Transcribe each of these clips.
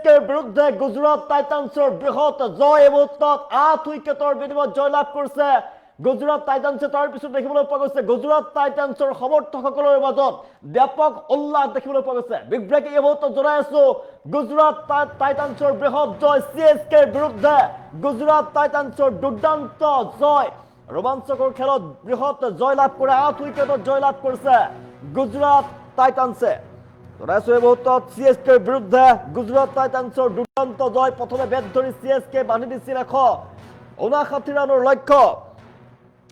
সিএসকেৰ বিৰুদ্ধে গুজৰাট টাইটান্সৰ বৃহৎ জয় এই মুহূৰ্তত 8 উইকেটৰ বিনিময়ত জয়লাভ কৰিছে গুজৰাট টাইটান্সে। তাৰ পিছত দেখিবলৈ পোৱা গৈছে গুজৰাট টাইটান্সৰ সমৰ্থকসকলৰ মাজত ব্যাপক উল্লাস দেখিবলৈ পোৱা গৈছে। বিগ ব্ৰেকিং এই মুহূৰ্তত জনাই আছো গুজৰাট টাইটান্সৰ বৃহৎ জয় সিএসকেৰ বিৰুদ্ধে। গুজৰাট টাইটান্সৰ দুৰ্দান্ত জয়, ৰোমাঞ্চকৰ খেলত বৃহৎ জয়লাভ কৰে 8 উইকেটত জয়লাভ কৰিছে গুজৰাট টাইটান্সে। জনাইছো এই মুহূৰ্তত সিএসকেৰ বিৰুদ্ধে গুজৰাট টাইটান্সৰ দুৰ্দান্ত জয়। প্ৰথমে বেট ধৰি সিএসকে বান্ধি দিছিল 159 ৰানৰ লক্ষ্য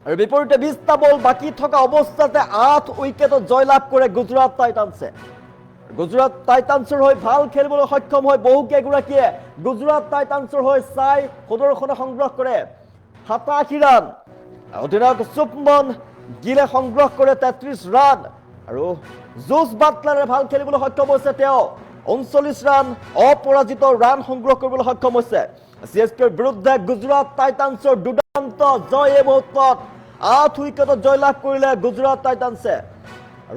আৰু বিপৰীতে 20টা বল বাকী থকা অৱস্থাতে 8 উইকেটত জয়লাভ কৰে গুজৰাট টাইটান্সে। গুজৰাট টাইটান্সৰ হৈ ভাল খেলিবলৈ সক্ষম হয় বহুকেইগৰাকীয়ে গুজৰাট টাইটান্সৰ হৈ চাই সুদৰ্শনে সংগ্ৰহ কৰে 87 ৰান। অধিনায়ক শুভমন গিলে সংগ্ৰহ কৰে 33 ৰান আৰু জোছ বাটলাৰে ভাল খেলিবলৈ সক্ষম হৈছে। তেওঁ 39 ৰান অপৰাজিত ৰান সংগ্ৰহ কৰিবলৈ সক্ষম হৈছে। সিএসকেৰ বিৰুদ্ধে গুজৰাট টাইটান্সৰ দুৰ্দান্ত জয় এই মুহূৰ্তত 8 উইকেটত জয়লাভ কৰিলে গুজৰাট টাইটান্সে।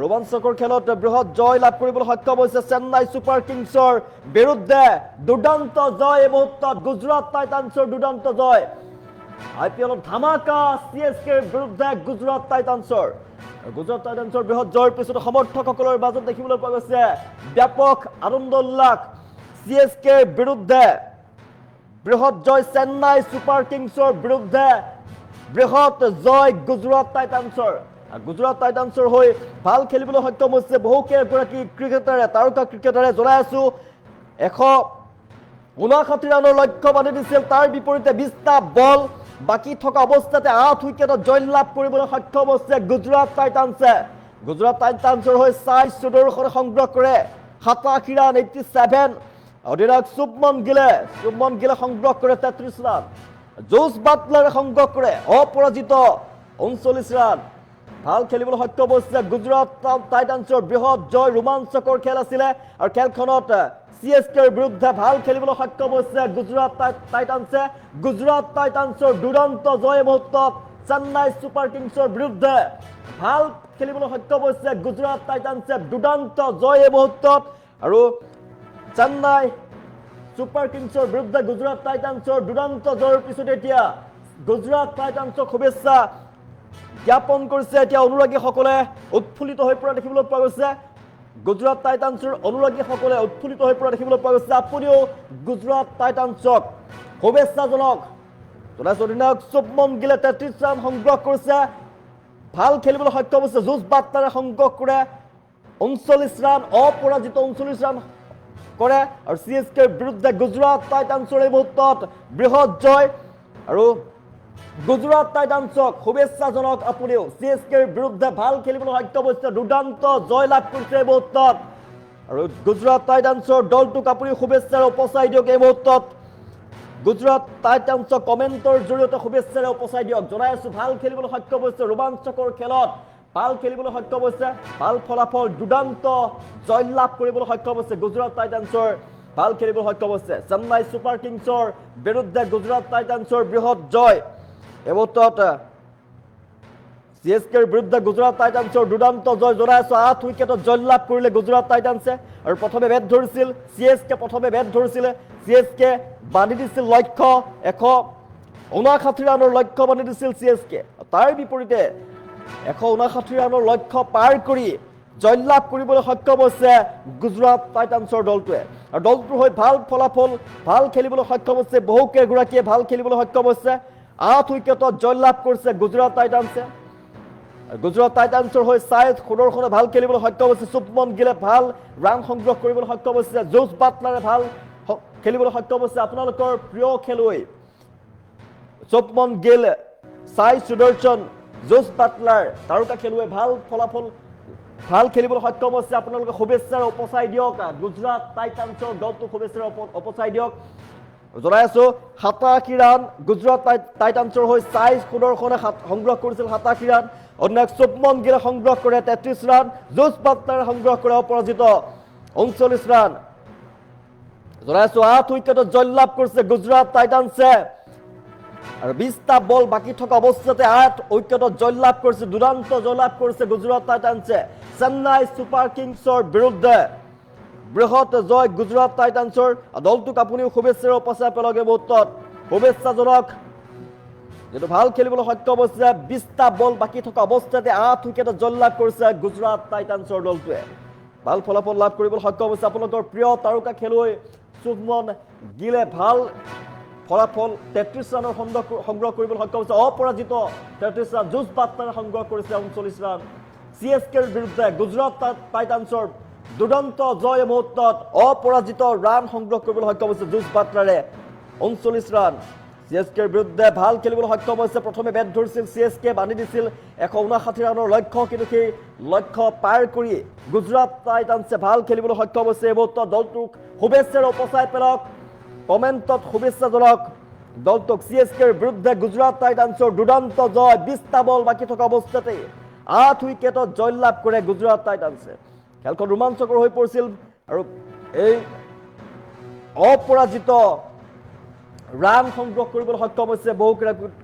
ৰোমাঞ্চকৰ খেলত বৃহৎ জয় লাভ কৰিবলৈ সক্ষম হৈছে চেন্নাই ছুপাৰ কিংছৰ বিৰুদ্ধে। দুৰ্দান্ত জয় এই মুহূৰ্তত গুজৰাট টাইটান্সৰ দুৰ্দান্ত জয়। আইপিএলত ধামাকা সিএসকেৰ বিৰুদ্ধে গুজৰাট টাইটান্সৰ। গুজৰাট টাইটান্সৰ বৃহৎ জয়ৰ পিছত সমৰ্থকসকলৰ মাজত দেখিবলৈ পোৱা গৈছে ব্যাপক আনন্দ উল্লাস। সিএসকেৰ বিৰুদ্ধে বৃহৎ জয় চেন্নাই ছুপাৰ কিংছৰ বিৰুদ্ধে, বৃহৎ জয় গুজৰাট টাইটান্সৰ। গুজৰাট টাইটান্সৰ হৈ ভাল খেলিবলৈ সক্ষম হৈছে বহুকেইগৰাকী ক্ৰিকেটাৰে, তাৰকা ক্ৰিকেটাৰে। জনাই আছো 159 ৰানৰ লক্ষ্য বান্ধি দিছিল। তাৰ বিপৰীতে 20টা বল বাকী থকা অৱস্থাতে 8 উইকেটত জয়লাভ কৰিবলৈ সক্ষম হৈছে গুজৰাট টাইটান্সে। গুজৰাট টাইটান্সৰ হৈ চাই সুদৰ্শনে সংগ্ৰহ কৰে 87 ৰান 87। অধিনায়ক শুভমন গিলে সংগ্ৰহ কৰে 33 ৰান। জোছ বাটলাৰে সংগ্ৰহ কৰে অপৰাজিত 39 ৰান। ভাল খেলিবলৈ সক্ষম হৈছে গুজৰাট টাইটান্সৰ বৃহৎ জয়। ৰোমাঞ্চকৰ খেল আছিলে আৰু খেলখনত সিএসকেৰ বিৰুদ্ধে ভাল খেলিবলৈ সক্ষম হৈছে গুজৰাট টাইটান্সে। গুজৰাট টাইটান্সৰ দুৰ্দান্ত জয় মুহূৰ্তত চেন্নাই ছুপাৰ কিংছৰ বিৰুদ্ধে ভাল খেলিবলৈ সক্ষম হৈছে গুজৰাট টাইটান্সে। দুৰ্দান্ত জয় এই মুহূৰ্তত আৰু চেন্নাই ছুপাৰ কিংছৰ বিৰুদ্ধে গুজৰাট টাইটান্সৰ দুৰ্দান্ত জয়ৰ পিছত এতিয়া গুজৰাট টাইটান্সক শুভেচ্ছা জ্ঞাপন কৰিছে এতিয়া অনুৰাগীসকলে। উৎফুল্লিত হৈ পৰা দেখিবলৈ পোৱা গৈছে গুজৰাট টাইটান্সৰ অনুৰাগীসকলে উৎফুল্লিত হৈ পৰা দেখিবলৈ পোৱা গৈছে। আপুনিও গুজৰাট টাইটান্সক শুভেচ্ছা জনাওক। জনাইছো অধিনায়ক শুভমন গিলে 33 ৰান সংগ্ৰহ কৰিছে, ভাল খেলিবলৈ সক্ষম হৈছে। জোছ বাটলাৰে সংগ্ৰহ কৰে 39 ৰান অপৰাজিত 39 ৰান কৰে আৰু সিএসকেৰ বিৰুদ্ধে গুজৰাট টাইটান্সৰ এই মুহূৰ্তত বৃহৎ জয় আৰু গুজৰাট টাইটান্সক শুভেচ্ছা জনাওক আপুনিও। সিএসকেৰ বিৰুদ্ধে ভাল খেলিবলৈ সক্ষম হৈছে, দুৰ্দান্ত জয় লাভ কৰিছে এই মুহূৰ্তত আৰু গুজৰাট টাইটান্সৰ দলটোক আপুনি শুভেচ্ছাৰে উপচাই দিয়ক। এই মুহূৰ্তত গুজৰাট টাইটান্সক কমেণ্টৰ জৰিয়তে শুভেচ্ছাৰে উপচাই দিয়ক। জনাই আছো ভাল খেলিবলৈ সক্ষম হৈছে, ৰোমাঞ্চকৰ খেলত ভাল খেলিবলৈ সক্ষম হৈছে, ভাল ফলাফল দুৰ্দান্ত জয়লাভ কৰিবলৈ সক্ষম হৈছে গুজৰাট টাইটান্সৰ। ভাল খেলিবলৈ সক্ষম হৈছে চেন্নাই ছুপাৰ কিংছৰ বিৰুদ্ধে গুজৰাট টাইটান্সৰ বৃহৎ জয়। এই মুহূৰ্তত সিএসকেৰ বিৰুদ্ধে গুজৰাট টাইটান্সৰ দুৰ্দান্ত জয়। জনাই আছো 8 উইকেটত জয়লাভ কৰিলে গুজৰাট টাইটান্সে আৰু প্ৰথমে বেট ধৰিছিল সিএসকে বান্ধি দিছিল লক্ষ্য 159 ৰানৰ লক্ষ্য বান্ধি দিছিল সিএসকে। তাৰ বিপৰীতে 159 ৰানৰ লক্ষ্য পাৰ কৰি জয়লাভ কৰিবলৈ সক্ষম হৈছে গুজৰাট টাইটান্সৰ দলটোৱে আৰু দলটোৰ হৈ ভাল ফলাফল ভাল খেলিবলৈ সক্ষম হৈছে বহুকেইগৰাকীয়ে ভাল খেলিবলৈ সক্ষম হৈছে। 8 উইকেটত জয়লাভ কৰিছে গুজৰাট টাইটান্সে। গুজৰাট টাইটান্সৰ হৈ চাই সুদৰ্শনে ভাল খেলিবলৈ সক্ষম হৈছে। শুভমন গিলে ভাল ৰান সংগ্ৰহ কৰিবলৈ সক্ষম হৈছে। জোছ বাটলাৰে ভাল খেলিবলৈ সক্ষম হৈছে। আপোনালোকৰ প্ৰিয় খেলুৱৈ শুভমন গিল, চাই সুদৰ্শন, জোছ বাটলাৰ তাৰকা খেলুৱৈ ভাল ফলাফল ভাল খেলিবলৈ সক্ষম হৈছে। আপোনালোকে শুভেচ্ছাৰে উপচাই দিয়ক গুজৰাট টাইটান্সৰ দলটোক শুভেচ্ছাৰে উপচাই দিয়ক। জনাই আছো 87 ৰান গুজৰাট টাইটান্সৰ হৈ চাই সুদৰ্শনে সংগ্ৰহ কৰিছিল 87 ৰান। অধিনায়ক শুভমন গিলে সংগ্ৰহ কৰে 33 ৰান। জোছ বাটলাৰে সংগ্ৰহ কৰে অপৰাজিত 39 ৰান। জনাই আছো 8 উইকেটত জয়লাভ কৰিছে গুজৰাট টাইটান্সে আৰু 20টা বল বাকী থকা অৱস্থাতে 8 উইকেটত জয়লাভ কৰিছে, দুৰ্দান্ত জয়লাভ কৰিছে গুজৰাট টাইটান্সে চেন্নাই ছুপাৰ কিংছৰ বিৰুদ্ধে। বৃহৎ জয় গুজৰাট টাইটান্সৰ দলটোক আপুনিও শুভেচ্ছাৰে উপচাই পেলাওক এই মুহূৰ্তত শুভেচ্ছাজনক যেটো ভাল খেলিবলৈ সক্ষম হৈছে 20টা বল বাকি থকা অৱস্থাতে 8 উইকেটত জয়লাভ কৰিছে গুজৰাট টাইটান্সৰ দলটোৱে ভাল ফলাফল লাভ কৰিবলৈ সক্ষম হৈছে আপোনালোকৰ প্ৰিয় তাৰকা খেলুৱৈ শুভমন গিলে ভাল ফলাফল 33 ৰানৰ সংগ্ৰহ কৰিবলৈ সক্ষম হৈছে অপৰাজিত 33 ৰান জুজ বাটলাৰে সংগ্ৰহ কৰিছে 39 ৰান সিএসকেৰ বিৰুদ্ধে গুজৰাট টাইটান্সৰ দুৰন্ত জয় মুহূৰ্তত অপৰাজিত ৰান সংগ্ৰহ কৰিবলৈ সক্ষম হৈছে জুজ বাটলাৰে 39 ৰান সিএসকেৰ বিৰুদ্ধে ভাল খেলিবলৈ সক্ষম হৈছে প্ৰথমে বেট ধৰিছিল সিএসকে বান্ধি দিছিল 159 ৰানৰ লক্ষ্য কিন্তু সেই লক্ষ্য পাৰ কৰি গুজৰাট টাইটান্সে ভাল খেলিবলৈ সক্ষম হৈছে এই মুহূৰ্তত দলটোক শুভেচ্ছাৰে উপচাই পেলাওক কমেণ্টত শুভেচ্ছাজনক দলটোক সিএসকেৰ বিৰুদ্ধে গুজৰাট টাইটান্সৰ দুৰন্ত জয় 20টা বল বাকি থকা অৱস্থাতে 8 উইকেটত জয়লাভ কৰে গুজৰাট টাইটান্সে খেলখন ৰোমাঞ্চকৰ হৈ পৰিছিল আৰু এই অপৰাজিত ৰান সংগ্ৰহ কৰিবলৈ সক্ষম হৈছে বহু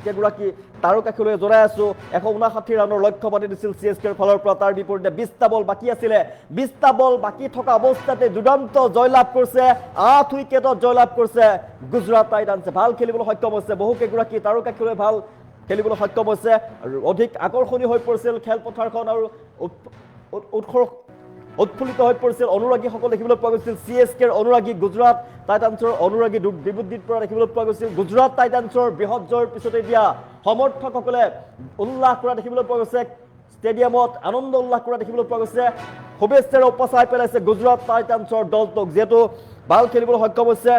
কেইগৰাকী তাৰকা খেলুৱৈ জনাই আছো 159 ৰানৰ লক্ষ্য বান্ধি দিছিল সিএসকেৰ ফালৰ পৰা তাৰ বিপৰীতে 20টা বল বাকি আছিলে 20টা বল বাকি থকা অৱস্থাতে দুৰন্ত জয়লাভ কৰিছে 8 উইকেটত জয়লাভ কৰিছে গুজৰাট টাইটান্সে ভাল খেলিবলৈ সক্ষম হৈছে বহু কেইগৰাকী তাৰকা খেলুৱৈ ভাল খেলিবলৈ সক্ষম হৈছে আৰু অধিক আকৰ্ষণীয় হৈ পৰিছিল খেলপথাৰখন আৰু উৎফুল্লিত হৈ পৰিছিল অনুৰাগীসকল দেখিবলৈ পোৱা গৈছিল সিএসকেৰ অনুৰাগী গুজৰাট টাইটান্সৰ অনুৰাগী বিবুদ্দিৰ পৰা দেখিবলৈ পোৱা গৈছিল গুজৰাট টাইটান্সৰ বৃহৎ জয়ৰ পিছতে দিয়া সমৰ্থকসকলে উল্লাস কৰা দেখিবলৈ পোৱা গৈছে ষ্টেডিয়ামত আনন্দ উল্লাস কৰা দেখিবলৈ পোৱা গৈছে শুভেচ্ছাৰে উপচাই পেলাইছে গুজৰাট টাইটান্সৰ দলটোক যেহেতু ভাল খেলিবলৈ সক্ষম হৈছে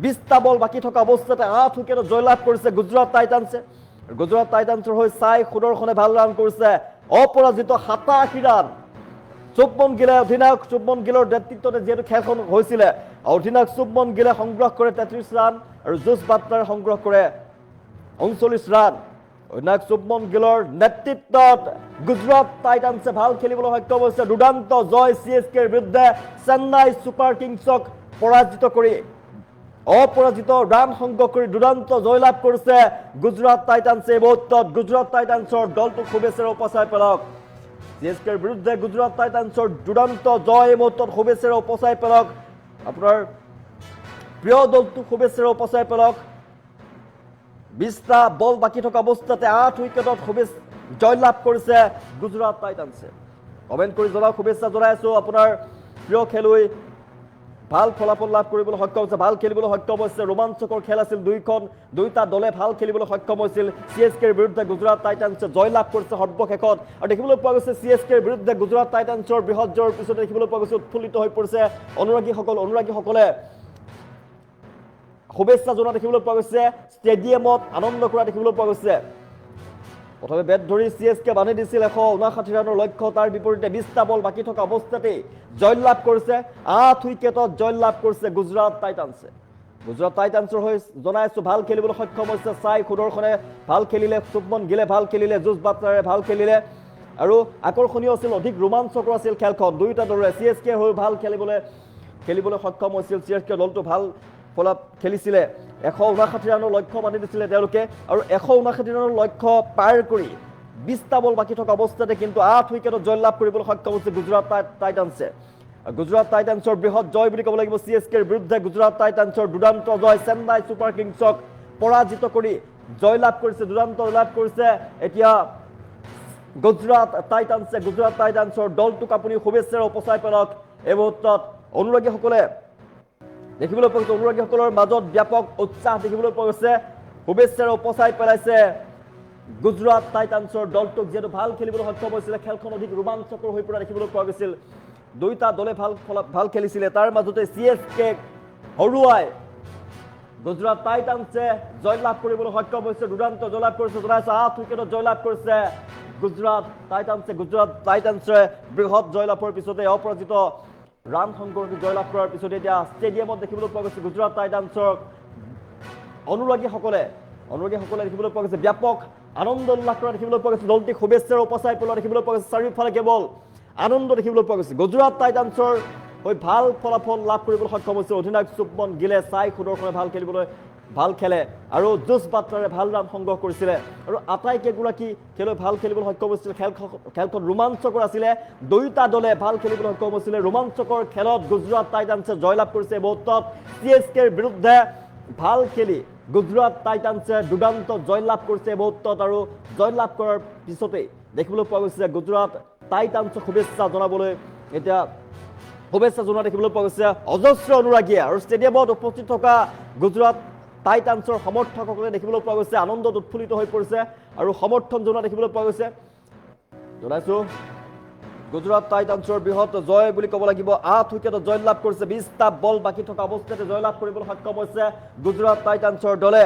20টা বল বাকি থকা অৱস্থাতে 8 উইকেটত জয়লাভ কৰিছে গুজৰাট টাইটান্সে গুজৰাট টাইটান্সৰ হৈ চাই সুদৰ্শনে ভাল ৰান কৰিছে অপৰাজিত 87 ৰান শুভমন গিলে অধিনায়ক শুভমন গিলৰ নেতৃত্বতে যেহেতু খেলখন হৈছিল অধিনায়ক শুভমন গিলে সংগ্ৰহ কৰে 33 ৰান আৰু জুজ বাটলাৰে সংগ্ৰহ কৰে 39 ৰান অধিনায়ক শুভমন গিলৰ নেতৃত্বত গুজৰাট টাইটান্সে ভাল খেলিবলৈ সক্ষম হৈছে দুৰন্ত জয় সিএসকেৰ বিৰুদ্ধে চেন্নাই ছুপাৰ কিংছক পৰাজিত কৰি অপৰাজিত ৰান সংগ্ৰহ কৰি দুৰন্ত জয়লাভ কৰিছে গুজৰাট টাইটান্সে এই মুহূৰ্তত গুজৰাট টাইটান্সৰ দলটোক শুভেচ্ছাৰে উপচাই পেলাওক সিএসকেৰ বিৰুদ্ধে গুজৰাট টাইটান্সৰ দুৰন্ত জয় মুহূৰ্তত শুভেচ্ছাৰে উপচাই পেলাওক আপোনাৰ প্ৰিয় দলটোক শুভেচ্ছাৰে উপচাই পেলাওক 20টা বল বাকি থকা অৱস্থাতে 8 উইকেটত জয়লাভ কৰিছে গুজৰাট টাইটান্সে কমেণ্ট কৰি জনাওক শুভেচ্ছা জনাই আছো আপোনাৰ প্ৰিয় খেলুৱৈ ভাল ফলাফল লাভ কৰিবলৈ সক্ষম হৈছে ভাল খেলিবলৈ সক্ষম হৈছে ৰোমাঞ্চকৰ খেল আছিল দুইটা দলে ভাল খেলিবলৈ সক্ষম হৈছিল সিএসকেৰ বিৰুদ্ধে গুজৰাট টাইটান্সে জয়লাভ কৰিছে সৰ্বশেষত আৰু দেখিবলৈ পোৱা গৈছে সিএসকেৰ বিৰুদ্ধে গুজৰাট টাইটান্সৰ বৃহৎ জয়ৰ পিছতে দেখিবলৈ পোৱা গৈছে উৎফুল্লিত হৈ পৰিছে অনুৰাগীসকলে শুভেচ্ছা জনোৱা দেখিবলৈ পোৱা গৈছে ষ্টেডিয়ামত আনন্দ কৰা দেখিবলৈ পোৱা গৈছে প্ৰথমে বেট ধৰি সিএসকে বান্ধি দিছিল 159 ৰানৰ লক্ষ্য তাৰ বিপৰীতে 20টা বল বাকি থকা অৱস্থাতে জয়লাভ কৰিছে 8 উইকেটত জয়লাভ কৰিছে গুজৰাট টাইটান্সৰ হৈ জনাই আছো ভাল খেলিবলৈ সক্ষম হৈছে চাই সুদৰ্শনে ভাল খেলিলে শুভমন গিলে ভাল খেলিলে জুজ বাটলাৰে ভাল খেলিলে আৰু আকৰ্ষণীয় আছিল অধিক ৰোমাঞ্চকৰ আছিল খেলখন দুইটা দলে সিএসকে হৈ ভাল খেলিবলৈ সক্ষম হৈছিল সিএসকে দলটো ভাল ফলাফল খেলিছিলে 159 ৰানৰ লক্ষ্য বান্ধি দিছিলে তেওঁলোকে আৰু 159 ৰানৰ লক্ষ্য পাৰ কৰি 20টা বল বাকি থকা অৱস্থাতে কিন্তু 8 উইকেটত জয়লাভ কৰিবলৈ সক্ষম হৈছে গুজৰাট টাইটান্সে গুজৰাট টাইটান্সৰ বৃহৎ জয় বুলি ক'ব লাগিব সিএসকেৰ বিৰুদ্ধে গুজৰাট টাইটান্সৰ দুৰন্ত জয় চেন্নাই ছুপাৰ কিংছক পৰাজিত কৰি জয়লাভ কৰিছে দুৰন্ত লাভ কৰিছে এতিয়া গুজৰাট টাইটান্সৰ দলটোক আপুনি শুভেচ্ছাৰে উপচাই পেলাওক এই মুহূৰ্তত অনুৰাগীসকলে দেখিবলৈ পোৱা গৈছে অনুৰাগীসকলৰ মাজত ব্যাপক উৎসাহ দেখিবলৈ পোৱা গৈছে শুভেচ্ছাৰে উপচাই পেলাইছে গুজৰাট টাইটান্সৰ দলটোক যেহেতু ভাল খেলিবলৈ সক্ষম হৈছিলে খেলখন অধিক ৰোমাঞ্চকৰ হৈ পৰা দেখিবলৈ পোৱা গৈছিল দুইটা দলে ভাল খেলিছিলে তাৰ মাজতে সিএসকে হৰুৱাই গুজৰাট টাইটান্সে জয়লাভ কৰিবলৈ সক্ষম হৈছে দুৰন্ত জয়লাভ কৰিছে জনাইছে 8 উইকেটত জয়লাভ কৰিছে গুজৰাট টাইটান্সে বৃহৎ জয়লাভৰ পিছতে অপৰাজিত ৰান সংগ্ৰহ জয়লাভ কৰাৰ পিছতে এতিয়া ষ্টেডিয়ামত দেখিবলৈ পোৱা গৈছে গুজৰাট টাইটান্সৰ অনুৰাগীসকলে দেখিবলৈ পোৱা গৈছে ব্যাপক আনন্দ উল্লাস কৰা দেখিবলৈ পোৱা গৈছে দলটিক শুভেচ্ছাৰে উপচাই পেলোৱা দেখিবলৈ পোৱা গৈছে চাৰিওফালে কেৱল আনন্দ দেখিবলৈ পোৱা গৈছে গুজৰাট টাইটান্সৰ হৈ ভাল ফলাফল লাভ কৰিবলৈ সক্ষম হৈছে অধিনায়ক শুভমন গিলে চাই সুদৰ্শনে ভাল খেলিবলৈ ভাল খেলে আৰু জোছ বাটলাৰে ভাল ৰান সংগ্ৰহ কৰিছিলে আৰু আটাইকেইগৰাকী খেলুৱৈ ভাল খেলিবলৈ সক্ষম হৈছিল খেলখন ৰোমাঞ্চকৰ আছিলে দুয়োটা দলে ভাল খেলিবলৈ সক্ষম হৈছিলে ৰোমাঞ্চকৰ খেলত গুজৰাট টাইটান্সে জয়লাভ কৰিছে মুহূৰ্তত CSKৰ বিৰুদ্ধে ভাল খেলি গুজৰাট টাইটান্সে দুৰ্দান্ত জয়লাভ কৰিছে মুহূৰ্তত আৰু জয়লাভ কৰাৰ পিছতেই দেখিবলৈ পোৱা গৈছে যে গুজৰাট টাইটান্সক শুভেচ্ছা জনাবলৈ এতিয়া শুভেচ্ছা জনোৱা দেখিবলৈ পোৱা গৈছে অজস্ৰ অনুৰাগীয়ে আৰু ষ্টেডিয়ামত উপস্থিত থকা গুজৰাট টাইটান্সৰ সমৰ্থকসকলে দেখিবলৈ পোৱা গৈছে আনন্দত উৎফুল্লিত হৈ পৰিছে আৰু সমৰ্থন জনোৱা দেখিবলৈ পোৱা গৈছে জনাইছোঁ গুজৰাট টাইটান্সৰ বৃহৎ জয় বুলি ক'ব লাগিব 8 উইকেটত জয়লাভ কৰিছে 20টা বল বাকী থকা অৱস্থাতে জয়লাভ কৰিবলৈ সক্ষম হৈছে গুজৰাট টাইটান্সৰ দলে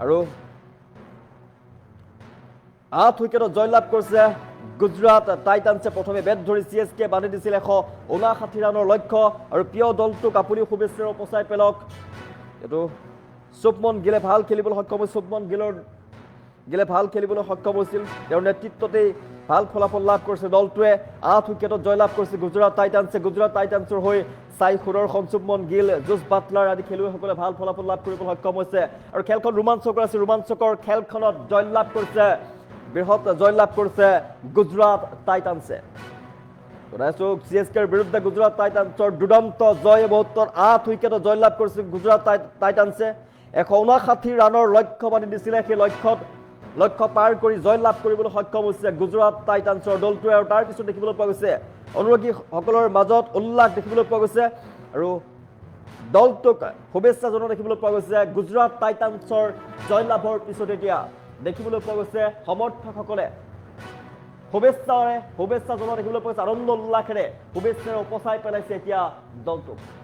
আৰু 8 উইকেটত জয়লাভ কৰিছে গুজৰাট টাইটান্সে প্ৰথমে বেট ধৰি CSK বান্ধি দিছিল 159 ৰানৰ লক্ষ্য আৰু প্ৰিয় দলটোক আপুনি শুভেচ্ছাৰে উপচাই পেলক এইটো শুভমন গিলে ভাল খেলিবলৈ সক্ষম হৈছে শুভমন গিলে ভাল খেলিবলৈ সক্ষম হৈছিল তেওঁৰ নেতৃত্বতেই ভাল ফলাফল লাভ কৰিছে দলটোৱে 8 উইকেটত জয়লাভ কৰিছে গুজৰাট টাইটান্সৰ হৈ সাই সুদৰ্শন শুভমন গিল জোছ বাটলাৰ আদি খেলুৱৈসকলে ভাল ফলাফল লাভ কৰিবলৈ সক্ষম হৈছে আৰু খেলখন ৰোমাঞ্চকৰ আছে ৰোমাঞ্চকৰ খেলখনত জয়লাভ কৰিছে বৃহৎ জয়লাভ কৰিছে গুজৰাট টাইটান্সে CSKৰ বিৰুদ্ধে গুজৰাট টাইটান্সৰ দুৰ্দান্ত জয় মুহূৰ্তত 8 উইকেটত জয়লাভ কৰিছে গুজৰাট টাইটান্সে 159 ৰানৰ লক্ষ্য বান্ধি দিছিলে সেই লক্ষ্য পাৰ কৰি জয়লাভ কৰিবলৈ সক্ষম হৈছে গুজৰাট টাইটান্সৰ দলটোৱে আৰু তাৰ পিছত দেখিবলৈ পোৱা গৈছে অনুৰাগীসকলৰ মাজত উল্লাস দেখিবলৈ পোৱা গৈছে আৰু দলটোক শুভেচ্ছা জনোৱা দেখিবলৈ পোৱা গৈছে গুজৰাট টাইটান্সৰ জয়লাভৰ পিছত এতিয়া দেখিবলৈ পোৱা গৈছে সমৰ্থকসকলে শুভেচ্ছা জনোৱা দেখিবলৈ পোৱা গৈছে আনন্দ উল্লাসেৰে শুভেচ্ছাৰে উপচাই পেলাইছে এতিয়া দলটোক